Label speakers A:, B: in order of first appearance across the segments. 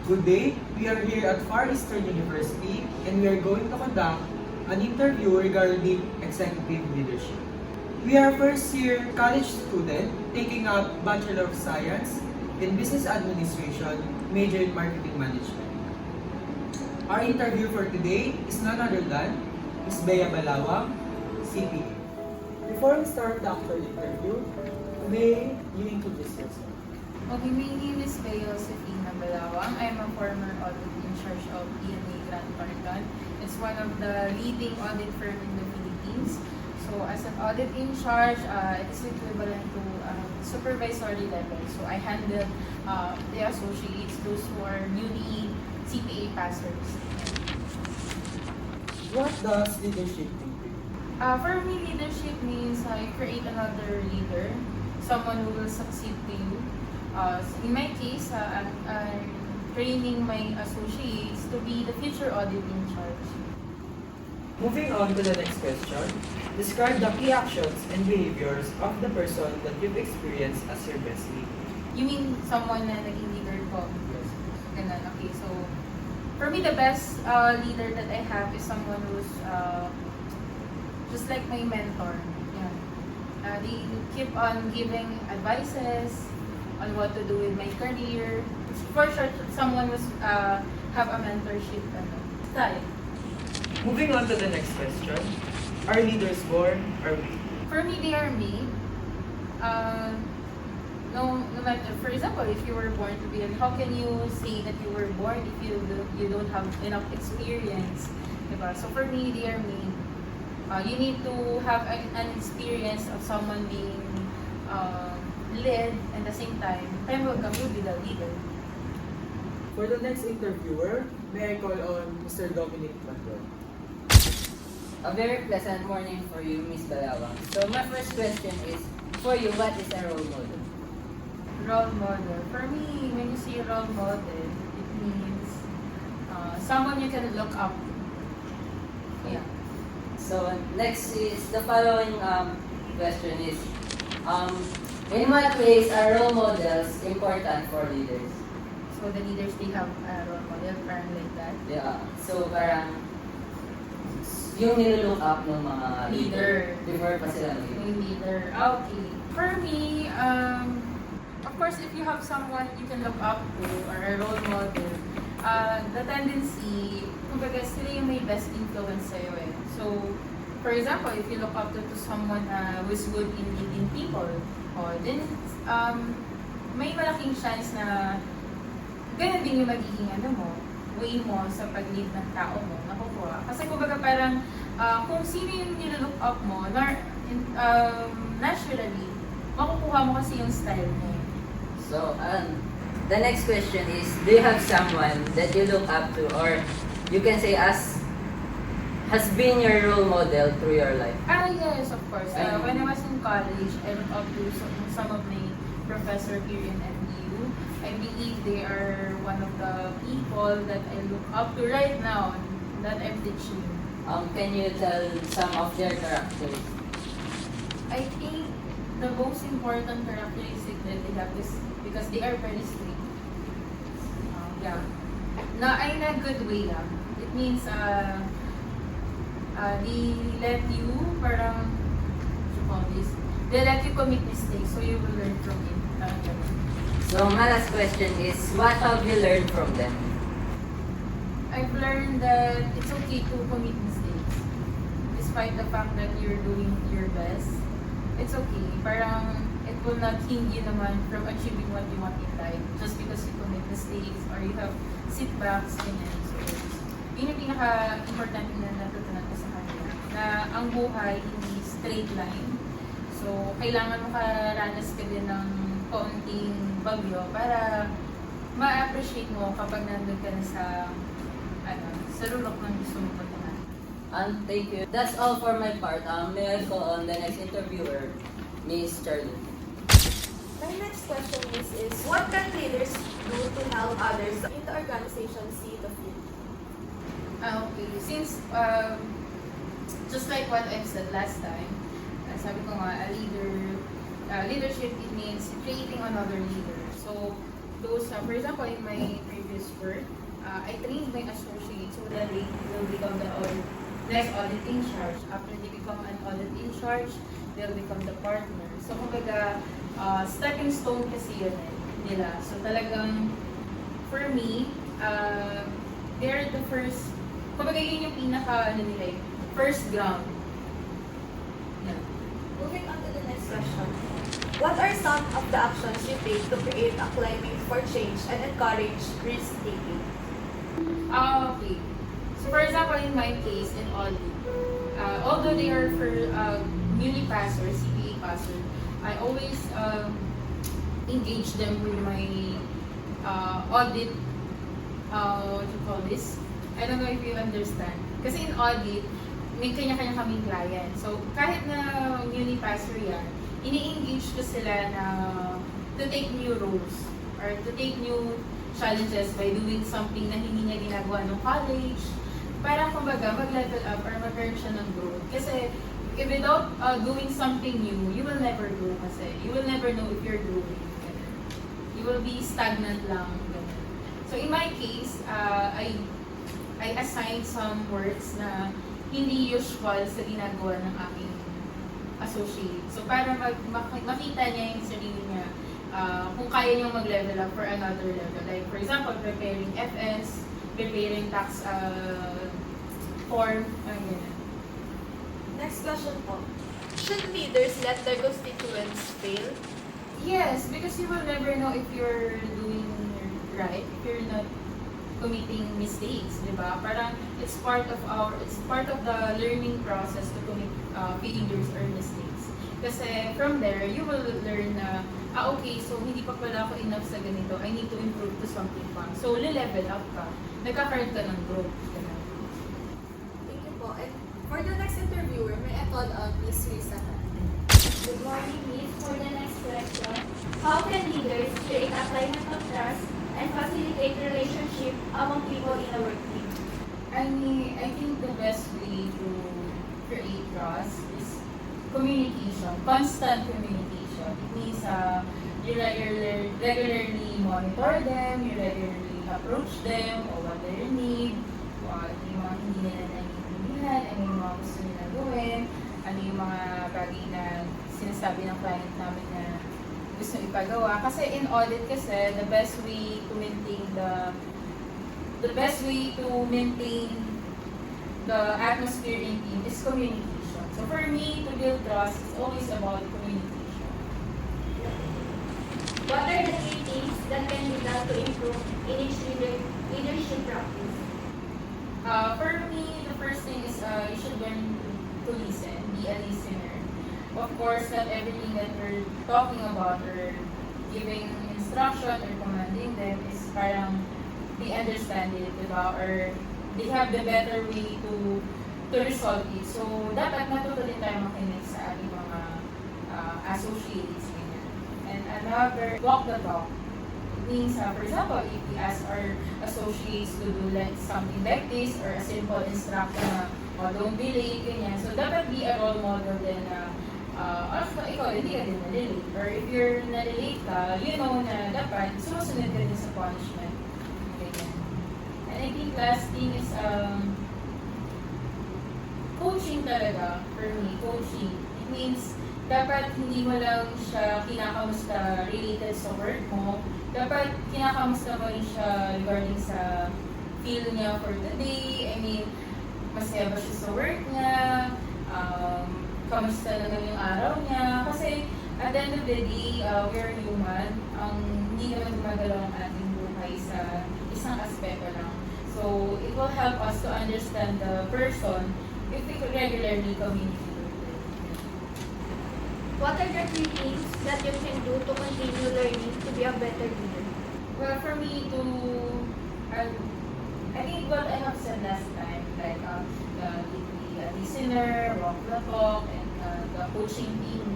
A: Good day, we are here at Far Eastern University and we are going to conduct an interview regarding executive leadership. We are first year college student taking up Bachelor of Science in Business Administration, major in Marketing Management. Our interview for today is none other than Ms. Bea Balawang, CPA. Before we start the actual interview, may you introduce yourself?
B: Okay, my name is Bea Josefina Balawang. I am a former audit in charge of DNA Grant Thornton. It's one of the leading audit firm in the Philippines. So as an audit in charge, it is equivalent to supervisory level. So I handle the associates, those who are newly CPA passers.
A: What does leadership mean to you?
B: For me, leadership means I create another leader, someone who will succeed to you. In my case, I'm training my associates to be the future audit in charge.
A: Moving on to the next question, describe the key actions and behaviors of the person that you've experienced as your best leader.
B: You mean someone na naging leader ko? Ganun, okay. So, for me, the best leader that I have is someone who's just like my mentor. Yeah. They keep on giving advices on what to do with my career. For sure, someone who's have a mentorship style.
A: Moving on to the next question, are leaders born or made?
B: For me, they are made. No matter, for example, if you were born to be, how can you say that you were born if you don't have enough experience, diba? So for me, they are made. You need to have an experience of someone being led, and at the same time will come you be the leader.
A: For the next interviewer, may I call on Mr. Dominic Mandon.
C: A very pleasant morning for you, Miss Balawang. So my first question is, for you, what is a role model?
B: Role model. For me, when you see role model, it means someone you can look up to. Yeah.
C: So next is the following question is, in what ways are role models important for leaders?
B: So the leaders, they have a role model, parang like that.
C: Yeah. So parang yung nilook up ng mga leader before pa sila
B: Yung leader. Okay. For me, of course, if you have someone you can look up to or a role model, the tendency, kumbaga sila yung may best influence sa'yo eh. So, for example, if you look up to someone who is good in leading people, then may malaking chance na ganun din yung magiging way mo sa pag-lead ng tao mo, nakukuha. Kasi kumbaga parang kung sino yung nilook up mo, naturally, makukuha mo kasi yung style mo.
C: So, the next question is, do you have someone that you look up to, or you can say has been your role model through your life?
B: Yes, of course. When I was in college, I looked up to some of my professor here in MDU. I believe they are one of the people that I look up to right now that I'm teaching.
C: Can you tell some of their characters?
B: I think the most important characteristic that they have is because they are very strict. Yeah. In a good way lang. It means they let you parang what you call this? They let you commit mistakes so you will learn from it.
C: So my last question is, what have you learned from them?
B: I've learned that it's okay to commit mistakes. Despite the fact that you're doing your best, it's okay. Parang it will not hinder you naman from achieving what you want in life just because you commit mistakes or you have setbacks, ganyan. So, yun yung pinaka-importante na natutunan ko sa kanila. Na ang buhay hindi straight line. So, kailangan makaranas ka din ng kaunting bagyo para ma-appreciate mo kapag nandun ka na sa lulok ng gusto mo pagkaman.
C: Thank you. That's all for my part. May I call on the next interviewer, Miss Charlotte.
D: My next question is what can leaders do to help others in the organization see the future?
B: Okay, since just like what I've said last time, sabi ko nga, leadership, it means creating another leader. So, those, for example, in my previous work, I trained my associates so that they will become the next audit in charge. After they become an audit in charge, they'll become the partner. So kumbaga, stepping stone kasi yun nila. So talagang, for me, they're the first, kumbaga yun yung pinaka, first ground. Yeah.
D: Moving on to the next question. What are some of the actions you take to create a climate for change and encourage risk-taking?
B: Okay. So for example, in my case, in audit, although they are for newly passed or CPA passer, I always engage them with my audit, what you call this? I don't know if you understand. Kasi in audit, may kanya-kanya kaming client. So kahit na newly passer yan, ini-engage ko sila na to take new roles or to take new challenges by doing something na hindi niya ginagawa ng college para kumbaga mag-level up or mag-earn siya ng growth. Kasi if without doing something new, you will never grow kasi. You will never know if you're growing. You will be stagnant lang. So in my case, I assigned some works na hindi usual sa ginagawa ng aking associate. So para makita niya yung sarili niya kung kaya niyang mag-level up for another level. Like for example, preparing FS, preparing tax form, ganyan.
D: Next question po. Should leaders let their constituents fail?
B: Yes, because you will never know if you're doing right, if you're not committing mistakes, di ba? Parang it's part of the learning process to commit failures or mistakes. Kasi from there, you will learn na, okay, so hindi pa pala ako enough sa ganito, I need to improve to something pa. So, level up ka. Nagkakaroon ka ng growth. Ganun.
D: Thank you po. And for the next interviewer, may I call on Ms. Risa.
E: Good morning, Miss. For the next question, how can leaders create a climate of trust and facilitate relationship among people in a work team?
B: I think the best way to create trust is communication, constant communication. It means you regularly monitor them, you regularly approach them or what they need, ano yung mga hindi nila naiintindihan, ano yung mga gusto nila gawin, ano yung mga bagay na sinasabi ng client namin na gusto ipagawa. Kasi in audit kasi, the best way to maintain the atmosphere in team is communication. So for me, to build trust, it's always about communication.
E: What are the key things that can be done to improve in each leadership practice?
B: For me, the first thing is you should learn to listen, be a listener. Of course, not everything that we're talking about or giving instruction or commanding them is parang they understand it, diba? Or they have the better way to resolve it. So, dapat natuto din tayo makinig sa ating mga associates. Ganyan. And another, walk the talk. It means, for example, if we ask our associates to do like something like this or a simple instruction na, don't be late, ganyan. So, dapat be a role model din na ikaw, hindi ka din nalilate. Or if you're nalilate ka, you know na dapat sumusunod ka din sa punishment. Ganyan. And I think last thing is, coaching talaga, for me, coaching. It means, dapat hindi mo lang siya kinakamusta related sa work mo. Dapat kinakamusta mo rin siya regarding sa feel niya for the day. I mean, masaya ba siya sa work niya? Kamusta naman yung araw niya? Kasi, at the end of the day, we're human. Hindi naman gumagalaw ang ating buhay sa isang aspeto lang. So, it will help us to understand the person if we could regularly communicate with them.
E: What are the three things that you can do to continue learning to be a better leader?
B: Well, for me to, I think what I have said last time, like the listener, walk the talk, and the coaching team,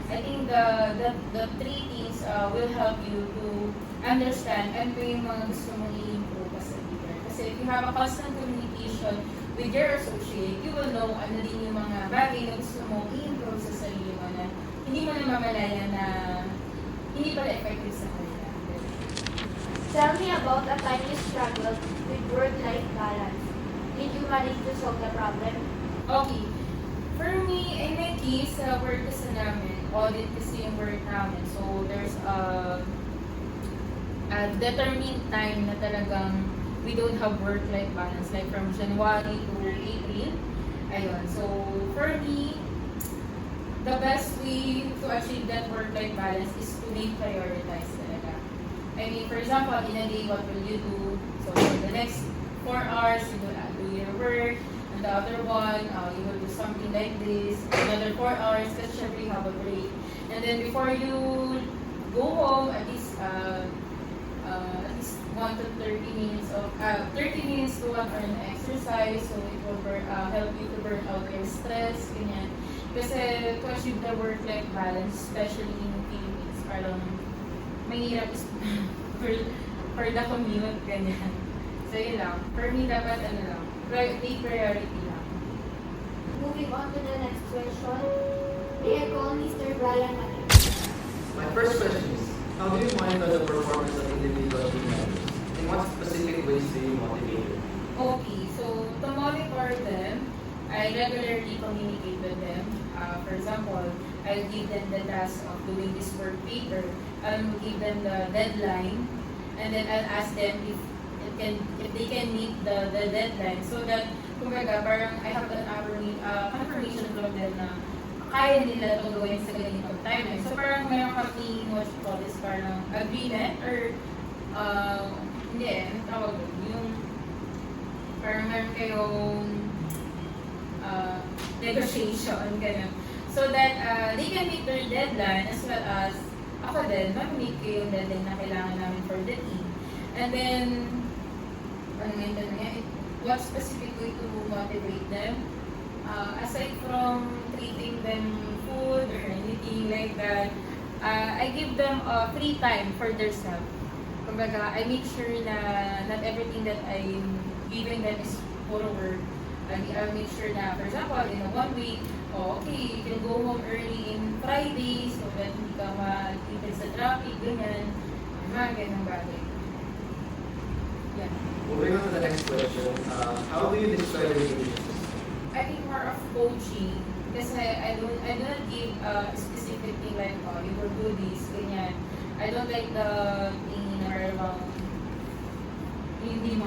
B: I think the three things will help you to understand and yung mga gusto mong i-improve as a leader. Kasi if you have a constant communication with your associate, you will know ano din yung mga bagay na gusto mong i-improve sa sarili mo na hindi mo na mamalaya na hindi pala effective sa kanila.
E: Tell me about a time you struggled with manage to solve the problem?
B: Okay. For me, in my case, sa work kasi namin, audit kasi yung work namin. So, there's a determined time na talagang we don't have work-life balance. Like from January to April. Ayun. So, for me, the best way to achieve that work-life balance is to make prioritize talaga. I mean, for example, in a day, what will you do? So, for the next 4 hours, you will do your work. And the other one, you will do something like this. Another 4 hours, kasi syempre you have a break. And then before you go home, at least 1 to 30 minutes of 30 minutes to 1 hour na exercise. So it will help you to burn out your stress, ganyan. Kasi to achieve the work-life balance, especially in the Philippines, parang mahirap for the commute, ganyan. So yun lang. For me, dapat take priority lang.
E: Moving on to the next question. May I call Mr. Brian Manning?
F: My first question is, how do you monitor the performance of individual team members? In what specific ways do you motivate them?
B: Okay, so to monitor them, I regularly communicate with them. For example, I'll give them the task of doing this work paper. I'll give them the deadline, and then I'll ask them if they can meet the deadline, so that kumbaga parang I have an confirmation from them na kaya nila itong gawin sa ganitong timeline. So parang meron kami what you call this, parang agreement or hindi, ang tawag doon, yung parang meron kayong negotiation, ganun. So that they can meet their deadline as well as ako din, mag-meet ko yung deadline na kailangan namin for the team. And then, what specific way to motivate them? Aside from treating them food or anything like that, I give them free time for themselves. Kumbaga, I make sure na not everything that I'm giving them is puro work. I'll make sure na, for example, in a 1 week, okay, you can go home early in Friday so that hindi ka ma-ipid sa traffic, ganyan. Mga ganyan bagay. Yeah.
F: Moving on to the next question, how do you describe your leadership system?
B: I think more of coaching kasi I don't give a specific thing like, oh, you will do this, ganyan. I don't like the thing na parang hindi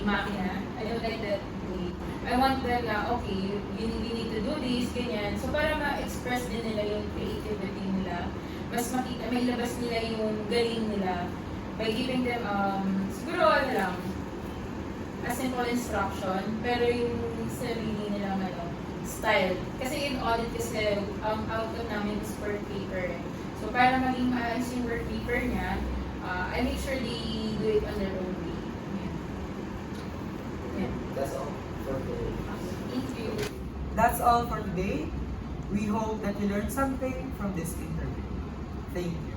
B: makina. I don't like that way. I want them na, okay, you need to do this, ganyan. So para ma-express din nila yung creativity nila, mas makita, may labas nila yung galing nila by giving them, siguro lang, a simple instruction, pero yung sarili nilang style. Kasi in audit kasi, outcome namin is work paper. So para maging maayos yung work paper niya, I make sure they do it on their own way. Yeah.
F: That's all for today.
B: Thank you.
A: That's all for today. We hope that you learned something from this interview. Thank you.